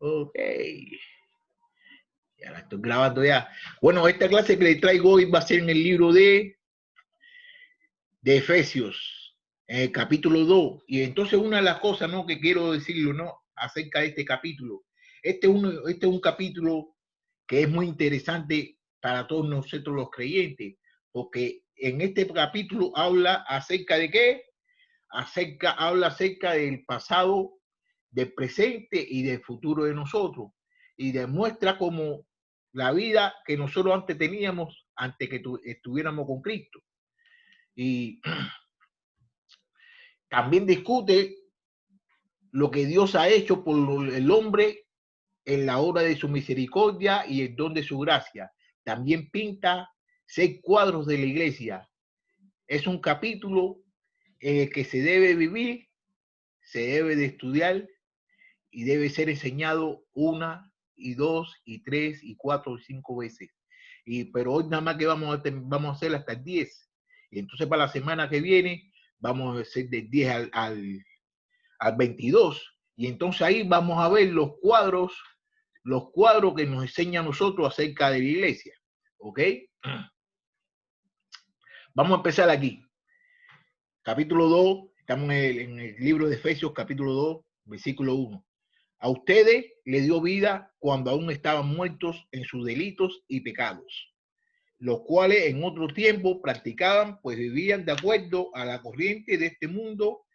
Ok. Ya la estoy grabando ya. Bueno, esta clase que le traigo hoy va a ser en el libro de Efesios, en el capítulo 2. Y entonces una de las cosas, ¿no?, que quiero decirlo, ¿no?, acerca de este capítulo. Este es un capítulo que es muy interesante para todos nosotros los creyentes, porque en este capítulo habla acerca de qué? Habla acerca del pasado, del presente y del futuro de nosotros. Y demuestra cómo la vida que nosotros antes teníamos, antes que estuviéramos con Cristo. Y también discute lo que Dios ha hecho por el hombre en la obra de su misericordia y el don de su gracia. También pinta 6 cuadros de la iglesia. Es un capítulo en el que se debe vivir, se debe de estudiar y debe ser enseñado 1 y 2 y 3 y 4 y 5 veces. Pero hoy nada más que vamos a hacer hasta el 10. Y entonces para la semana que viene vamos a hacer del 10 al 22. Y entonces ahí vamos a ver los cuadros que nos enseña a nosotros acerca de la iglesia. ¿Ok? Vamos a empezar aquí. Capítulo 2, estamos en el libro de Efesios, capítulo 2, versículo 1. A ustedes le dio vida cuando aún estaban muertos en sus delitos y pecados, los cuales en otro tiempo practicaban, pues vivían de acuerdo a la corriente de este mundo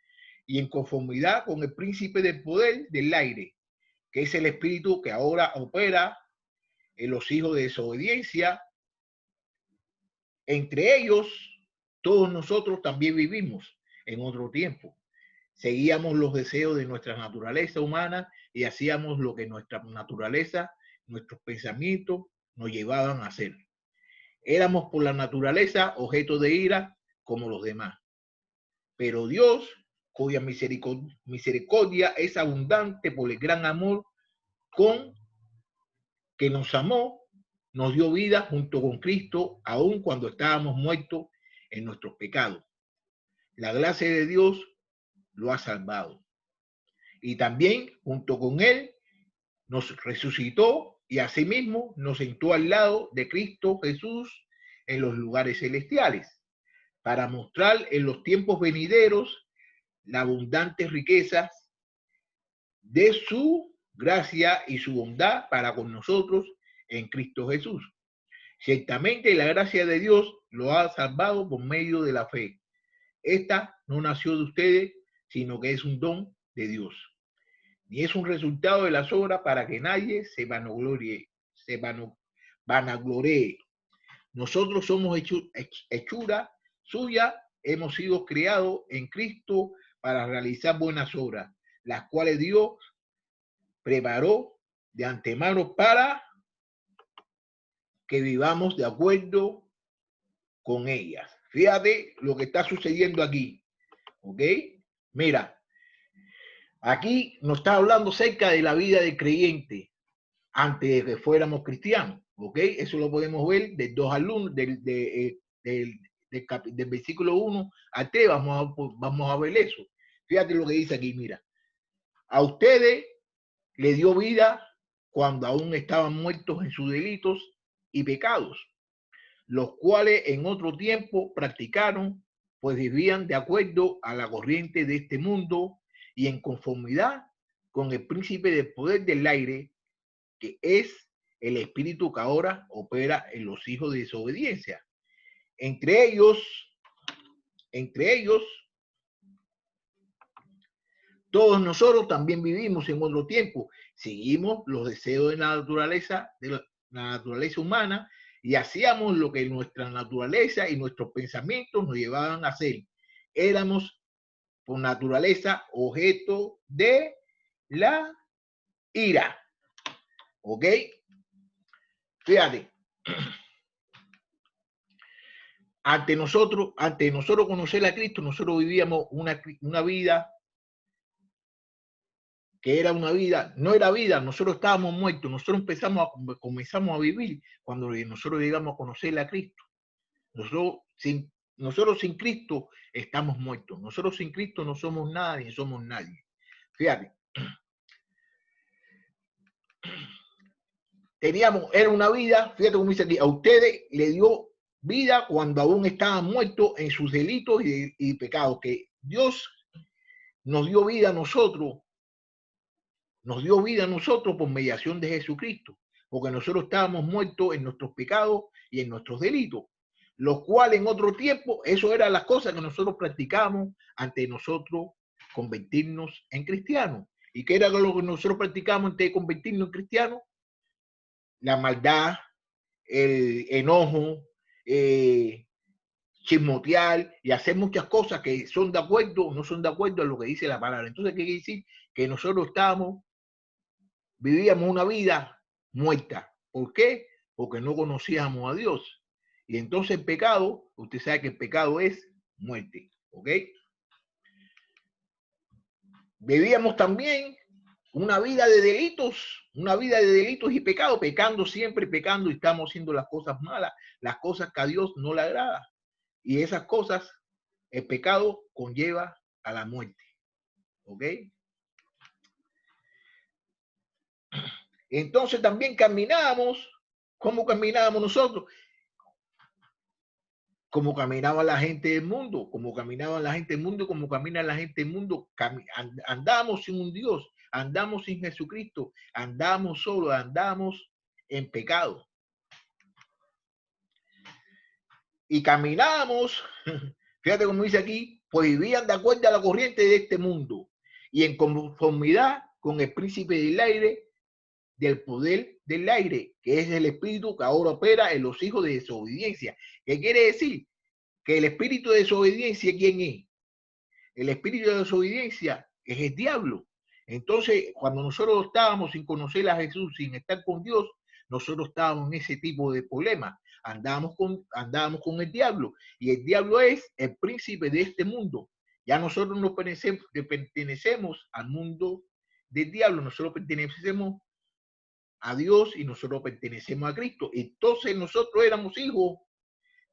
y en conformidad con el príncipe del poder del aire, que es el espíritu que ahora opera en los hijos de desobediencia. Entre ellos, todos nosotros también vivimos en otro tiempo. Seguíamos los deseos de nuestra naturaleza humana y hacíamos lo que nuestra naturaleza, nuestros pensamientos nos llevaban a hacer. Éramos por la naturaleza objeto de ira como los demás. Pero Dios, cuya misericordia es abundante por el gran amor con que nos amó, nos dio vida junto con Cristo, aun cuando estábamos muertos en nuestros pecados. La gracia de Dios lo ha salvado. Y también, junto con Él, nos resucitó y asimismo nos sentó al lado de Cristo Jesús en los lugares celestiales, para mostrar en los tiempos venideros las abundantes riquezas de su gracia y su bondad para con nosotros en Cristo Jesús. Ciertamente la gracia de Dios lo ha salvado por medio de la fe. Esta no nació de ustedes, sino que es un don de Dios. Ni es un resultado de las obras para que nadie se vanagloree. Nosotros somos hechura suya, hemos sido creados en Cristo para realizar buenas obras, las cuales Dios preparó de antemano para que vivamos de acuerdo con ellas. Fíjate lo que está sucediendo aquí. ¿Ok? Mira, aquí nos está hablando acerca de la vida del creyente antes de que fuéramos cristianos. ¿Ok? Eso lo podemos ver del 2 al 1, del versículo 1 al 3. Vamos a ver eso. Fíjate lo que dice aquí, mira. A ustedes le dio vida cuando aún estaban muertos en sus delitos y pecados, los cuales en otro tiempo practicaron, pues vivían de acuerdo a la corriente de este mundo y en conformidad con el príncipe del poder del aire, que es el espíritu que ahora opera en los hijos de desobediencia. Entre ellos, todos nosotros también vivimos en otro tiempo. Seguimos los deseos de la naturaleza humana, y hacíamos lo que nuestra naturaleza y nuestros pensamientos nos llevaban a hacer. Éramos por naturaleza objeto de la ira. ¿Ok? Fíjate. Ante nosotros conocer a Cristo, nosotros vivíamos una vida que era una vida, no era vida, nosotros estábamos muertos, nosotros comenzamos a vivir cuando nosotros llegamos a conocer a Cristo. Nosotros sin Cristo estamos muertos, nosotros sin Cristo no somos nada ni somos nadie. Fíjate, era una vida, fíjate cómo dice aquí, a ustedes le dio vida cuando aún estaban muertos en sus delitos y pecados, que Dios nos dio vida a nosotros, por mediación de Jesucristo, porque nosotros estábamos muertos en nuestros pecados y en nuestros delitos, los cuales en otro tiempo, eso eran las cosas que nosotros practicábamos ante nosotros convertirnos en cristianos. ¿Y qué era lo que nosotros practicábamos antes de convertirnos en cristianos? La maldad, el enojo, chismotear y hacer muchas cosas que son de acuerdo o no son de acuerdo a lo que dice la palabra. Entonces, ¿qué quiere decir? Que nosotros vivíamos una vida muerta. ¿Por qué? Porque no conocíamos a Dios. Y entonces el pecado, usted sabe que el pecado es muerte. ¿Ok? Vivíamos también una vida de delitos y pecado, pecando siempre, pecando, y estamos haciendo las cosas malas, las cosas que a Dios no le agrada. Y esas cosas, el pecado conlleva a la muerte. ¿Ok? Entonces también caminábamos. ¿Cómo caminábamos nosotros? Como caminaba la gente del mundo, como caminaba la gente del mundo, como camina la gente del mundo. Andamos sin un Dios, andamos sin Jesucristo, andamos solos, andamos en pecado. Y caminábamos, fíjate cómo dice aquí, pues vivían de acuerdo a la corriente de este mundo y en conformidad con el príncipe del aire, del poder del aire, que es el espíritu que ahora opera en los hijos de desobediencia. ¿Qué quiere decir? Que el espíritu de desobediencia, ¿quién es? El espíritu de desobediencia es el diablo. Entonces, cuando nosotros estábamos sin conocer a Jesús, sin estar con Dios, nosotros estábamos en ese tipo de problemas. Andábamos con el diablo, y el diablo es el príncipe de este mundo. Ya nosotros no pertenecemos al mundo del diablo, nosotros pertenecemos a Dios y nosotros pertenecemos a Cristo. Entonces nosotros éramos hijos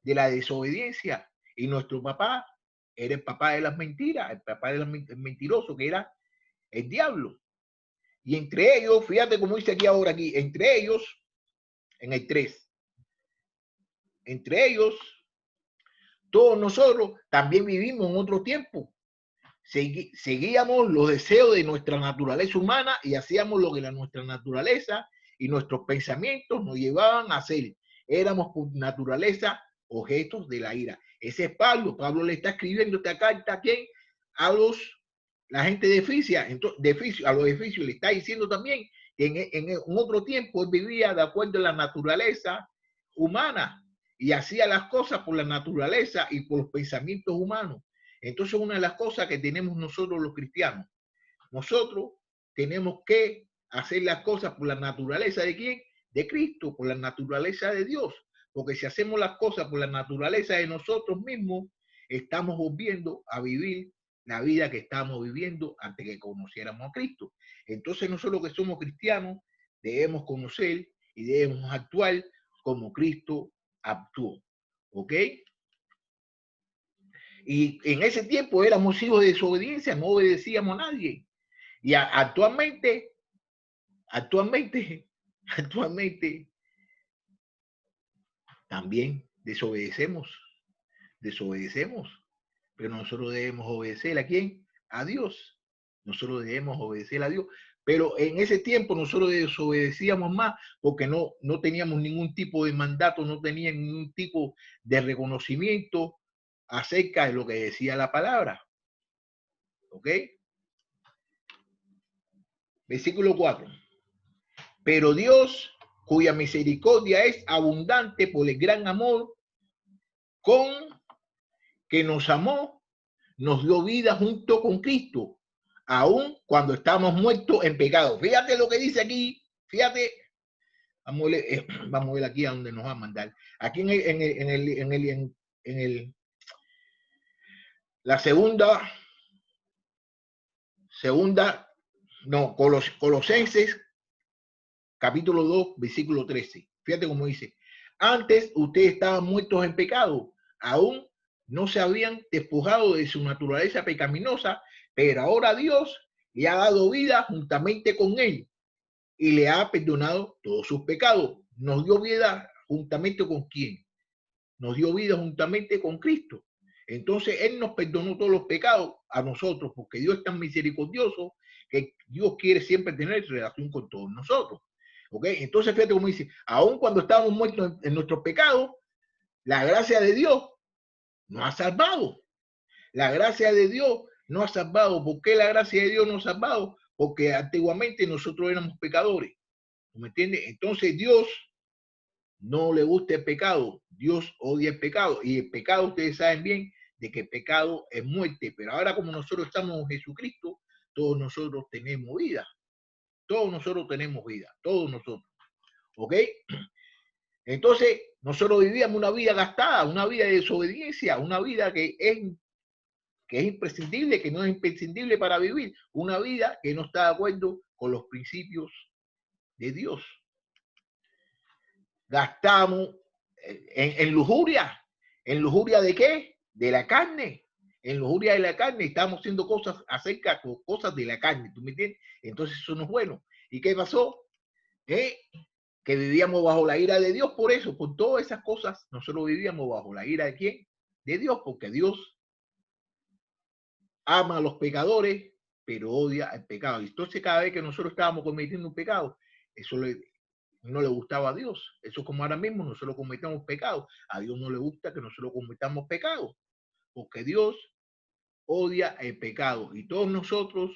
de la desobediencia y nuestro papá era el papá de las mentiras, el papá del mentiroso, que era el diablo. Y entre ellos, fíjate cómo dice aquí ahora, entre ellos, en el 3, entre ellos, todos nosotros también vivimos en otro tiempo. Seguíamos los deseos de nuestra naturaleza humana y hacíamos lo que nuestra naturaleza y nuestros pensamientos nos llevaban a hacer. Éramos por naturaleza objetos de la ira. Ese es Pablo. Pablo le está escribiendo esta carta a quién? A la gente de Efesia, a los efesios le está diciendo también que en otro tiempo él vivía de acuerdo a la naturaleza humana y hacía las cosas por la naturaleza y por los pensamientos humanos. Entonces, una de las cosas que tenemos nosotros los cristianos, nosotros tenemos que hacer las cosas por la naturaleza de ¿quién? De Cristo, por la naturaleza de Dios. Porque si hacemos las cosas por la naturaleza de nosotros mismos, estamos volviendo a vivir la vida que estábamos viviendo antes que conociéramos a Cristo. Entonces nosotros que somos cristianos debemos conocer y debemos actuar como Cristo actuó. ¿Ok? Y en ese tiempo éramos hijos de desobediencia, no obedecíamos a nadie. Y actualmente, también desobedecemos, pero nosotros debemos obedecer ¿a quién? A Dios. Nosotros debemos obedecer a Dios. Pero en ese tiempo nosotros desobedecíamos más porque no teníamos ningún tipo de mandato, no teníamos ningún tipo de reconocimiento acerca de lo que decía la palabra. ¿Ok? Versículo 4. Pero Dios, cuya misericordia es abundante por el gran amor con que nos amó, nos dio vida junto con Cristo, aun cuando estamos muertos en pecado. Fíjate lo que dice aquí, fíjate. Vamos a ver aquí a donde nos va a mandar. Aquí la Colosenses capítulo 2, versículo 13. Fíjate cómo dice. Antes ustedes estaban muertos en pecado, aún no se habían despojado de su naturaleza pecaminosa, pero ahora Dios le ha dado vida juntamente con él y le ha perdonado todos sus pecados. Nos dio vida juntamente con ¿quién? Nos dio vida juntamente con Cristo. Entonces Él nos perdonó todos los pecados a nosotros, porque Dios es tan misericordioso que Dios quiere siempre tener relación con todos nosotros. ¿Ok? Entonces fíjate cómo dice, aun cuando estábamos muertos en nuestros pecados, la gracia de Dios nos ha salvado. La gracia de Dios nos ha salvado. ¿Por qué la gracia de Dios nos ha salvado? Porque antiguamente nosotros éramos pecadores. ¿Me entiendes? Entonces Dios no le gusta el pecado. Dios odia el pecado. Y el pecado, ustedes saben bien, de que el pecado es muerte. Pero ahora como nosotros estamos en Jesucristo, todos nosotros tenemos vida. Todos nosotros tenemos vida. Todos nosotros. ¿Ok? Entonces, nosotros vivíamos una vida gastada, una vida de desobediencia, una vida que es imprescindible, que no es imprescindible para vivir, una vida que no está de acuerdo con los principios de Dios. Gastamos en lujuria. ¿En lujuria de qué? De la carne. En lujuria de la carne estamos haciendo cosas acerca de cosas de la carne, ¿tú me entiendes? Entonces eso no es bueno. ¿Y qué pasó? Que vivíamos bajo la ira de Dios por eso, por todas esas cosas, nosotros vivíamos bajo la ira de ¿quién? De Dios, porque Dios ama a los pecadores, pero odia el pecado. Y entonces cada vez que nosotros estábamos cometiendo un pecado, eso no le gustaba a Dios. Eso es como ahora mismo nosotros cometemos pecado. A Dios no le gusta que nosotros cometamos pecado, porque Dios odia el pecado. Y todos nosotros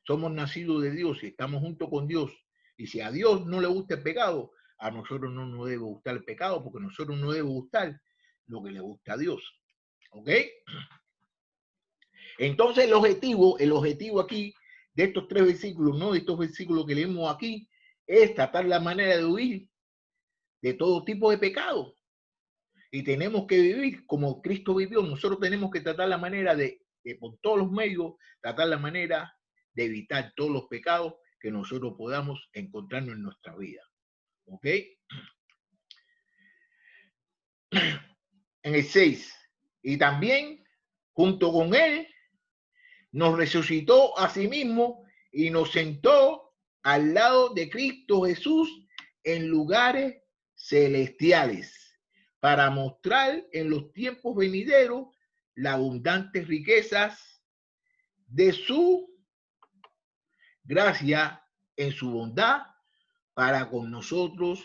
somos nacidos de Dios y estamos junto con Dios. Y si a Dios no le gusta el pecado, a nosotros no nos debe gustar el pecado, porque a nosotros no debe gustar lo que le gusta a Dios. ¿Ok? Entonces el objetivo aquí de estos 3 versículos, no de estos versículos que leemos aquí, es tratar la manera de huir de todo tipo de pecado. Y tenemos que vivir como Cristo vivió. Nosotros tenemos que tratar la manera de por todos los medios, tratar la manera de evitar todos los pecados que nosotros podamos encontrarnos en nuestra vida. ¿Ok? En el 6. Y también, junto con Él, nos resucitó a sí mismo y nos sentó al lado de Cristo Jesús en lugares celestiales, para mostrar en los tiempos venideros las abundantes riquezas de su gracia en su bondad para con nosotros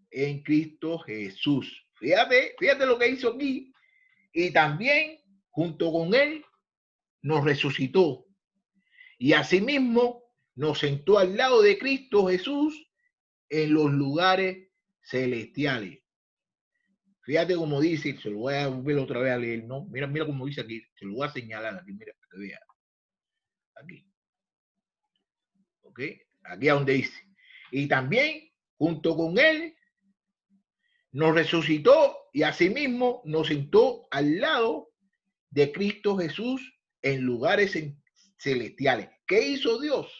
en Cristo Jesús. Fíjate lo que hizo aquí. Y también, junto con Él, nos resucitó. Y asimismo nos sentó al lado de Cristo Jesús en los lugares celestiales. Fíjate cómo dice, se lo voy a volver otra vez a leer, ¿no? Mira cómo dice aquí, se lo voy a señalar aquí, mira, para que vea. Aquí. ¿Ok? Aquí a donde dice. Y también, junto con Él, nos resucitó y asimismo nos sentó al lado de Cristo Jesús en lugares celestiales. ¿Qué hizo Dios?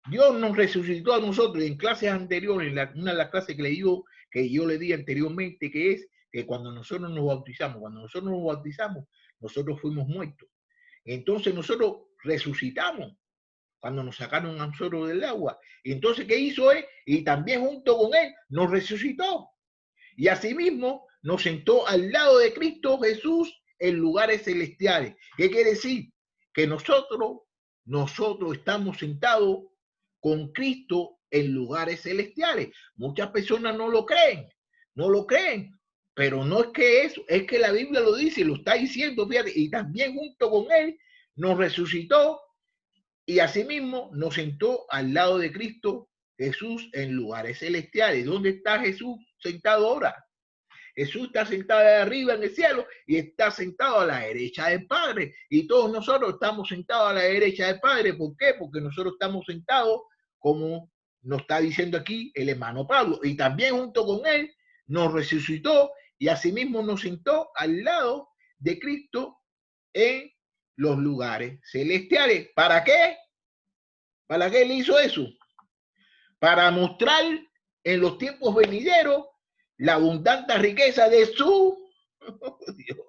Dios nos resucitó a nosotros en clases anteriores, una de las clases que yo le di anteriormente, que es que cuando nosotros nos bautizamos, nosotros fuimos muertos. Entonces nosotros resucitamos cuando nos sacaron a nosotros del agua. Y entonces, ¿qué hizo Él? Y también junto con Él nos resucitó. Y asimismo nos sentó al lado de Cristo Jesús en lugares celestiales. ¿Qué quiere decir? Que nosotros estamos sentados con Cristo en lugares celestiales. Muchas personas no lo creen, pero no es que eso, es que la Biblia lo dice, lo está diciendo, fíjate, y también junto con Él nos resucitó y asimismo nos sentó al lado de Cristo Jesús en lugares celestiales. ¿Dónde está Jesús sentado ahora? Jesús está sentado de arriba en el cielo y está sentado a la derecha del Padre. Y todos nosotros estamos sentados a la derecha del Padre. ¿Por qué? Porque nosotros estamos sentados, como nos está diciendo aquí el hermano Pablo. Y también junto con Él nos resucitó y asimismo nos sentó al lado de Cristo en los lugares celestiales. ¿Para qué? ¿Para qué Él hizo eso? Para mostrar en los tiempos venideros la abundante riqueza de su Dios,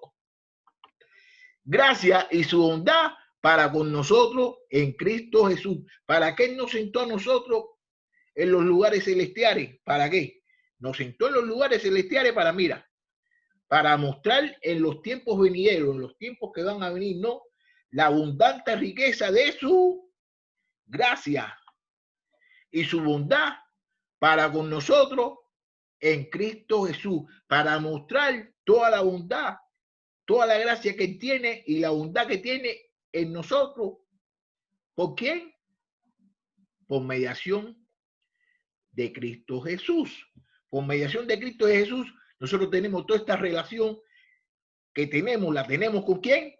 gracia y su bondad para con nosotros en Cristo Jesús. ¿Para qué nos sentó a nosotros en los lugares celestiales? ¿Para qué? Nos sentó en los lugares celestiales para, mira, para mostrar en los tiempos venideros, en los tiempos que van a venir, ¿no? La abundante riqueza de su gracia y su bondad para con nosotros en Cristo Jesús, para mostrar toda la bondad, toda la gracia que tiene y la bondad que tiene en nosotros. ¿Por quién? Por mediación de Cristo Jesús. Por mediación de Cristo Jesús, nosotros tenemos toda esta relación que tenemos, ¿la tenemos con quién?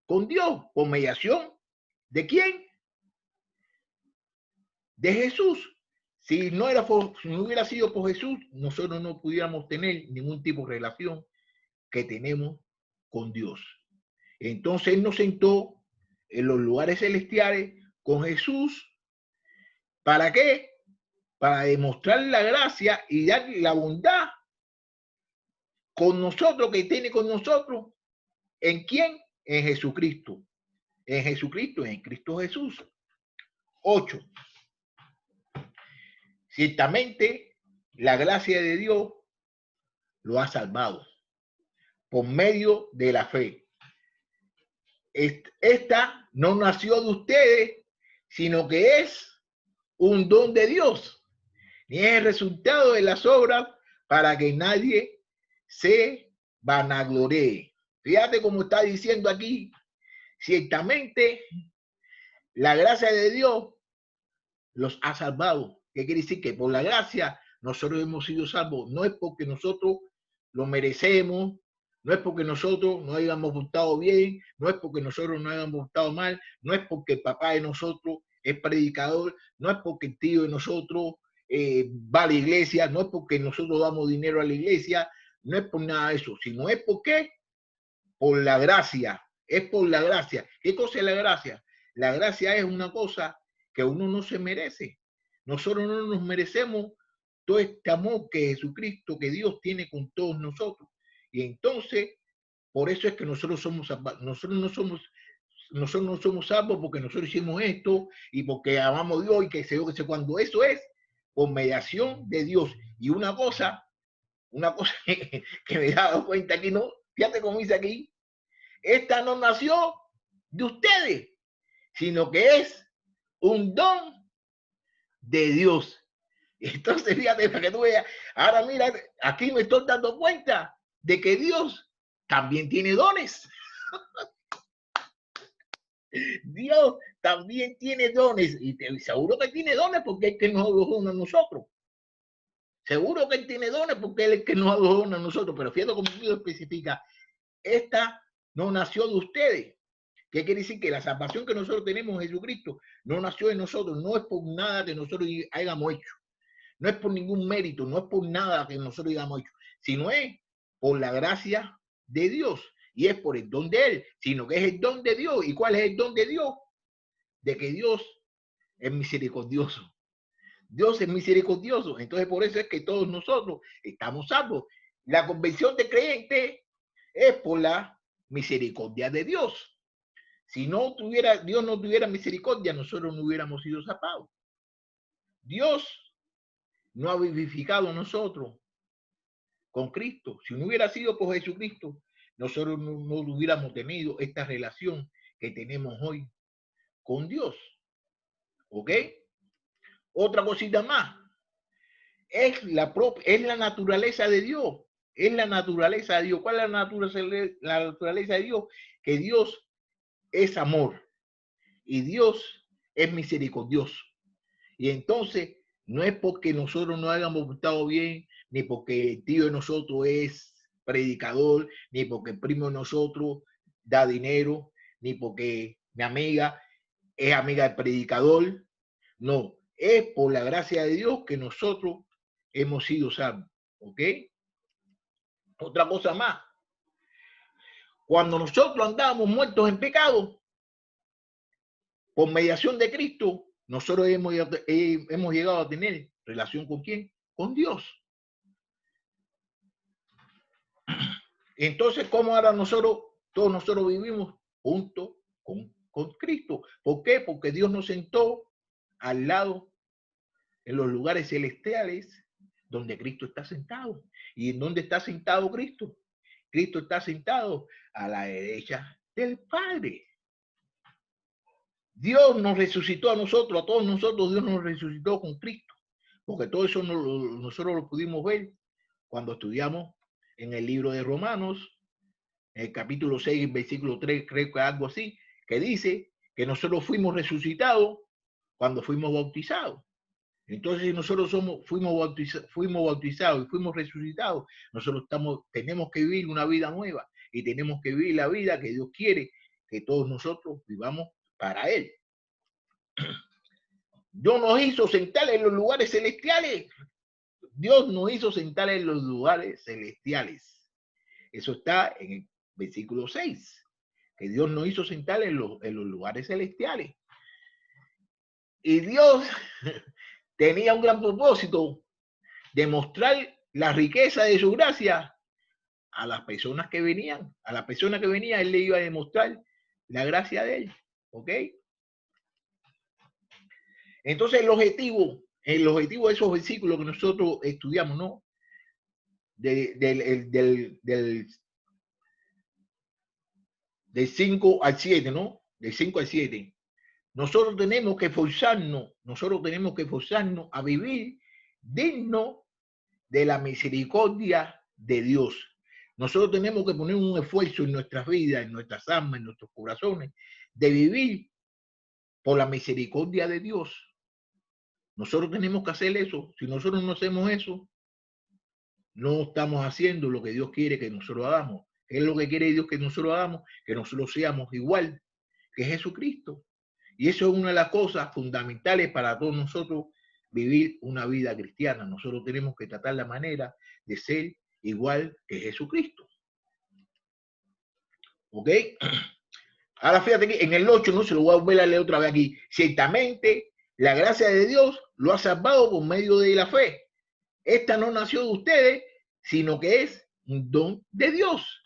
Con Dios. ¿Por mediación de quién? De Jesús. Si no hubiera sido por Jesús, nosotros no pudiéramos tener ningún tipo de relación que tenemos con Dios. Entonces Él nos sentó en los lugares celestiales con Jesús. ¿Para qué? Para demostrar la gracia y dar la bondad con nosotros, que tiene con nosotros. ¿En quién? En Jesucristo. En Jesucristo, en Cristo Jesús. 8. Ciertamente, la gracia de Dios lo ha salvado por medio de la fe. Esta no nació de ustedes, sino que es un don de Dios, ni es el resultado de las obras para que nadie se vanagloree. Fíjate cómo está diciendo aquí, ciertamente la gracia de Dios los ha salvado. ¿Qué quiere decir? Que por la gracia nosotros hemos sido salvos. No es porque nosotros lo merecemos, no es porque nosotros no hayamos portado bien, no es porque nosotros no hayamos portado mal, no es porque el papá de nosotros es predicador, no es porque el tío de nosotros va a la iglesia, no es porque nosotros damos dinero a la iglesia, no es por nada de eso, sino es porque por la gracia, es por la gracia. ¿Qué cosa es la gracia? La gracia es una cosa que uno no se merece. Nosotros no nos merecemos todo este amor que Jesucristo, que Dios tiene con todos nosotros. Y entonces, por eso es que nosotros somos salvados. Nosotros no somos salvos porque nosotros hicimos esto y porque amamos a Dios y que se que cuando eso es por mediación de Dios. Y una cosa que me he dado cuenta aquí, ¿no? Fíjate cómo dice aquí, esta no nació de ustedes, sino que es un don de Dios. Entonces, fíjate, para que tú veas, ahora mira, aquí me estoy dando cuenta de que Dios también tiene dones. Dios también tiene dones, y seguro que tiene dones porque es que nos dona a nosotros. Seguro que él tiene dones porque él es que nos dona a nosotros, pero fíjate cómo Dios especifica, esta no nació de ustedes. ¿Qué quiere decir? Que la salvación que nosotros tenemos en Jesucristo no nació de nosotros, no es por nada que nosotros hayamos hecho. No es por ningún mérito, no es por nada que nosotros hayamos hecho, sino es por la gracia de Dios. Y es por el don de Él, sino que es el don de Dios. ¿Y cuál es el don de Dios? De que Dios es misericordioso. Dios es misericordioso. Entonces, por eso es que todos nosotros estamos salvos. La convención de creyentes es por la misericordia de Dios. Si no tuviera, Dios no tuviera misericordia, nosotros no hubiéramos sido salvados. Dios no ha vivificado a nosotros con Cristo. Si no hubiera sido por Jesucristo, nosotros no hubiéramos tenido esta relación que tenemos hoy con Dios. ¿Ok? Otra cosita más. Es la naturaleza de Dios. Es la naturaleza de Dios. ¿Cuál es la naturaleza de Dios? Que Dios es amor y Dios es misericordioso. Y entonces, no es porque nosotros no hayamos portado bien, ni porque el tío de nosotros es predicador, ni porque el primo de nosotros da dinero, ni porque mi amiga es amiga del predicador. No, es por la gracia de Dios que nosotros hemos sido salvos. ¿Ok? Otra cosa más. Cuando nosotros andábamos muertos en pecado, por mediación de Cristo, nosotros hemos llegado a tener relación con ¿quién? Con Dios. Entonces, ¿cómo ahora todos nosotros vivimos junto con Cristo. ¿Por qué? Porque Dios nos sentó al lado en los lugares celestiales donde Cristo está sentado. ¿Y en dónde está sentado Cristo? Cristo está sentado a la derecha del Padre. Dios nos resucitó a nosotros, a todos nosotros, Dios nos resucitó con Cristo. Porque todo eso nosotros lo pudimos ver cuando estudiamos en el libro de Romanos, en el capítulo 6, versículo 3, creo que algo así, que dice que nosotros fuimos resucitados cuando fuimos bautizados. Entonces, si nosotros fuimos bautizados y fuimos resucitados, nosotros tenemos que vivir una vida nueva y tenemos que vivir la vida que Dios quiere que todos nosotros vivamos para Él. Dios nos hizo sentar en los lugares celestiales. Dios nos hizo sentar en los lugares celestiales. Eso está en el versículo 6, que Dios nos hizo sentar en los lugares celestiales. Y Dios tenía un gran propósito de mostrar la riqueza de su gracia a las personas que venían. A las personas que venían, Él le iba a demostrar la gracia de Él. ¿Ok? Entonces, el objetivo de esos versículos que nosotros estudiamos, ¿no? Del 5 al 7, ¿no? Del 5 al 7. Nosotros tenemos que esforzarnos a vivir digno de la misericordia de Dios. Nosotros tenemos que poner un esfuerzo en nuestras vidas, en nuestras almas, en nuestros corazones, de vivir por la misericordia de Dios. Nosotros tenemos que hacer eso. Si nosotros no hacemos eso, no estamos haciendo lo que Dios quiere que nosotros hagamos. ¿Qué es lo que quiere Dios que nosotros hagamos? Que nosotros seamos igual que Jesucristo. Y eso es una de las cosas fundamentales para todos nosotros vivir una vida cristiana. Nosotros tenemos que tratar la manera de ser igual que Jesucristo. ¿Ok? Ahora fíjate que en el 8, no se lo voy a volver a leer otra vez aquí. Ciertamente, la gracia de Dios lo ha salvado por medio de la fe. Esta no nació de ustedes, sino que es un don de Dios.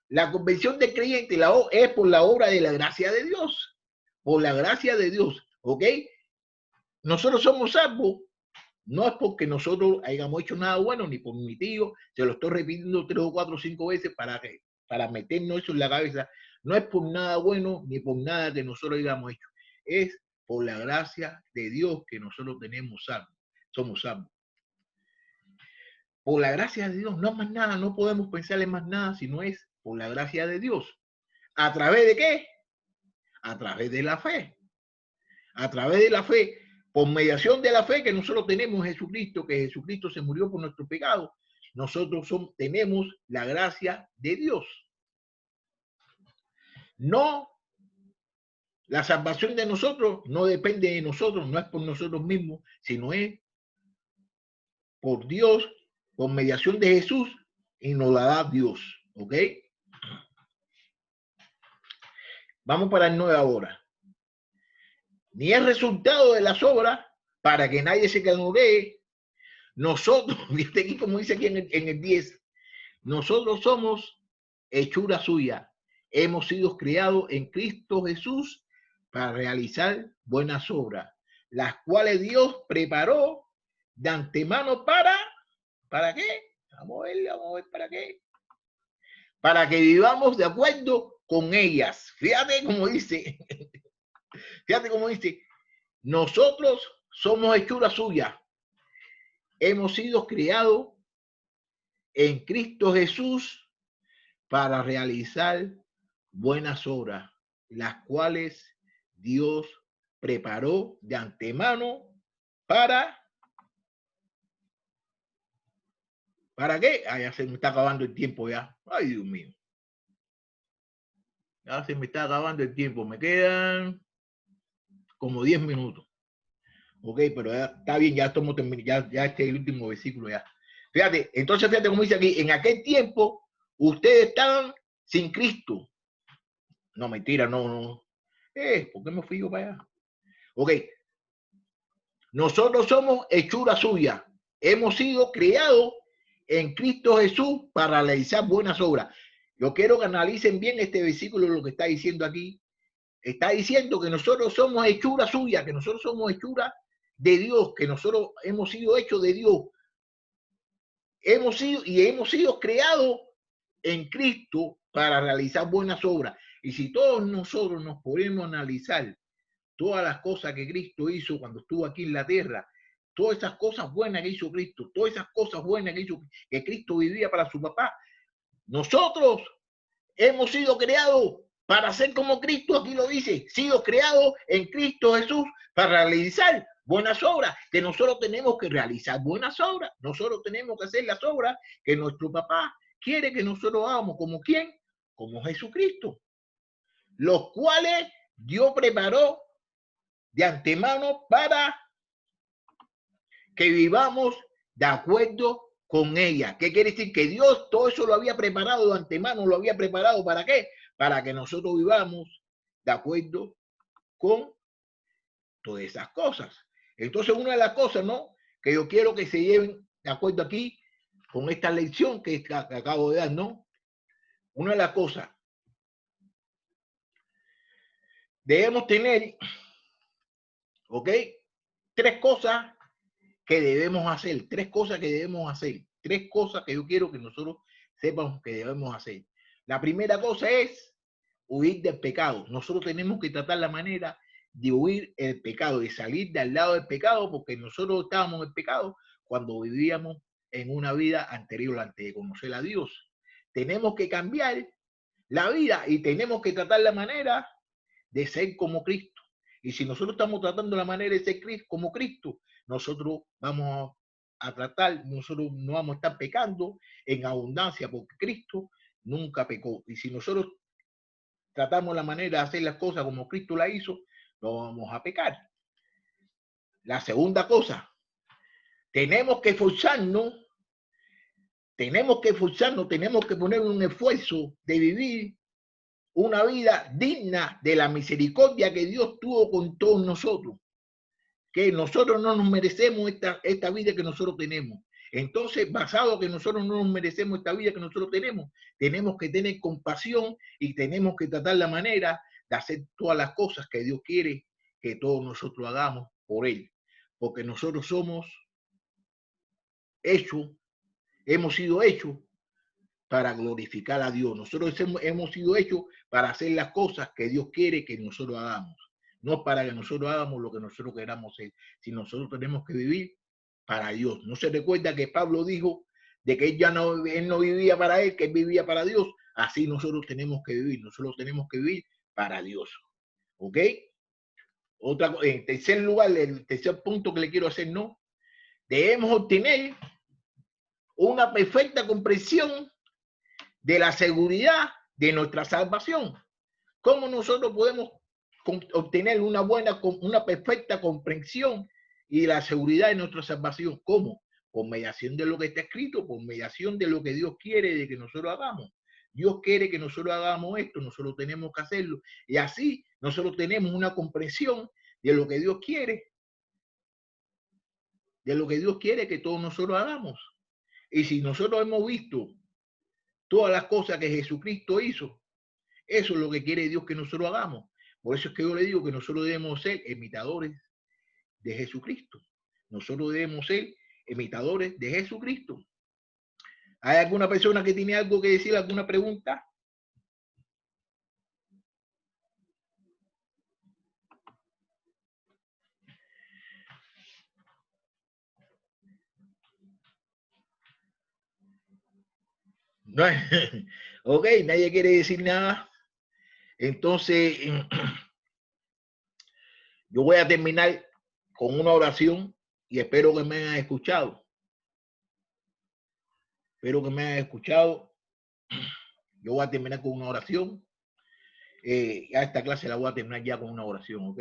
La convención del creyente es por la obra de la gracia de Dios. Por la gracia de Dios. ¿Ok? Nosotros somos salvos. No es porque nosotros hayamos hecho nada bueno, ni por mi tío. Se lo estoy repitiendo 3 o 4 o 5 veces para meternos eso en la cabeza. No es por nada bueno, ni por nada que nosotros hayamos hecho. Es por la gracia de Dios que nosotros tenemos salvos. Somos salvos. Por la gracia de Dios, no más nada, no podemos pensar en más nada, sino es por la gracia de Dios. ¿A través de qué? A través de la fe. A través de la fe, por mediación de la fe que nosotros tenemos en Jesucristo, que Jesucristo se murió por nuestro pecado, nosotros tenemos la gracia de Dios. No, la salvación de nosotros no depende de nosotros, no es por nosotros mismos, sino es por Dios, por mediación de Jesús, y nos la da Dios. ¿Ok? Vamos para el 9 ahora. Ni es resultado de las obras para que nadie se canuree. Nosotros, viste aquí como dice aquí en el 10, nosotros somos hechura suya. Hemos sido criados en Cristo Jesús para realizar buenas obras, las cuales Dios preparó de antemano ¿para qué? Vamos a ver para qué. Para que vivamos de acuerdo con ellas. Fíjate cómo dice, nosotros somos hechura suya. Hemos sido criados en Cristo Jesús para realizar buenas obras, las cuales Dios preparó de antemano ¿para qué? Ah, ya se me está acabando el tiempo ya. Ay, Dios mío. Ya se me está acabando el tiempo. Me quedan como 10 minutos. Ok, pero ya está bien, ya estamos terminando, ya este es el último versículo ya. Fíjate, entonces fíjate cómo dice aquí, en aquel tiempo ustedes estaban sin Cristo. No, mentira, no. ¿Por qué me fui yo para allá? Ok. Nosotros somos hechura suya. Hemos sido criados en Cristo Jesús para realizar buenas obras. Yo quiero que analicen bien este versículo, lo que está diciendo aquí, Está diciendo que nosotros somos hechura suya, que nosotros somos hechura de Dios, que nosotros hemos sido hechos de Dios. Hemos sido creados en Cristo para realizar buenas obras. Y si todos nosotros nos podemos analizar todas las cosas que Cristo hizo cuando estuvo aquí en la tierra, todas esas cosas buenas que hizo Cristo, todas esas cosas buenas que hizo, que Cristo vivía para su papá, nosotros hemos sido creados para ser como Cristo, aquí lo dice, sido creados en Cristo Jesús para realizar buenas obras, que nosotros tenemos que realizar buenas obras, nosotros tenemos que hacer las obras que nuestro papá quiere que nosotros hagamos, ¿como quién? Como Jesucristo, los cuales Dios preparó de antemano para que vivamos de acuerdo con ella. ¿Qué quiere decir? Que Dios todo eso lo había preparado de antemano, lo había preparado ¿para qué? Para que nosotros vivamos de acuerdo con todas esas cosas. Entonces, una de las cosas, ¿no?, que yo quiero que se lleven de acuerdo aquí con esta lección que acabo de dar, ¿no? Una de las cosas, debemos tener, ¿ok?, tres cosas que debemos hacer, tres cosas que debemos hacer, tres cosas que yo quiero que nosotros sepamos que debemos hacer. La primera cosa es huir del pecado. Nosotros tenemos que tratar la manera de huir el pecado, de salir del lado del pecado, porque nosotros estábamos en el pecado cuando vivíamos en una vida anterior, antes de conocer a Dios. Tenemos que cambiar la vida y tenemos que tratar la manera de ser como Cristo. Y si nosotros estamos tratando la manera de ser como Cristo, nosotros vamos a tratar, nosotros no vamos a estar pecando en abundancia, porque Cristo nunca pecó. Y si nosotros tratamos la manera de hacer las cosas como Cristo la hizo, no vamos a pecar. La segunda cosa, tenemos que esforzarnos, tenemos que poner un esfuerzo de vivir una vida digna de la misericordia que Dios tuvo con todos nosotros, que nosotros no nos merecemos esta vida que nosotros tenemos. Entonces, basado que nosotros no nos merecemos esta vida que nosotros tenemos que tener compasión y tenemos que tratar la manera de hacer todas las cosas que Dios quiere que todos nosotros hagamos por Él. Porque nosotros somos hechos, hemos sido hechos para glorificar a Dios. Nosotros hemos sido hechos para hacer las cosas que Dios quiere que nosotros hagamos. No para que nosotros hagamos lo que nosotros queramos hacer, sino nosotros tenemos que vivir para Dios. No se recuerda que Pablo dijo de que él no vivía para él, que él vivía para Dios. Así nosotros tenemos que vivir para Dios. ¿Ok? En tercer lugar, el tercer punto que le quiero hacer, ¿no? Debemos obtener una perfecta comprensión de la seguridad de nuestra salvación. ¿Cómo nosotros podemos obtener una perfecta comprensión y la seguridad de nuestra salvación? ¿Cómo? Por mediación de lo que está escrito, por mediación de lo que Dios quiere de que nosotros hagamos. Dios quiere que nosotros hagamos esto, nosotros tenemos que hacerlo. Y así nosotros tenemos una comprensión de lo que Dios quiere, que todos nosotros hagamos. Y si nosotros hemos visto todas las cosas que Jesucristo hizo, eso es lo que quiere Dios que nosotros hagamos. Por eso es que yo le digo que nosotros debemos ser imitadores de Jesucristo. Nosotros debemos ser imitadores de Jesucristo. ¿Hay alguna persona que tiene algo que decir, alguna pregunta? No, ok, nadie quiere decir nada. Entonces, yo voy a terminar con una oración y espero que me hayan escuchado. Espero que me hayan escuchado. Yo voy a terminar con una oración. Ya esta clase la voy a terminar ya con una oración, ¿ok?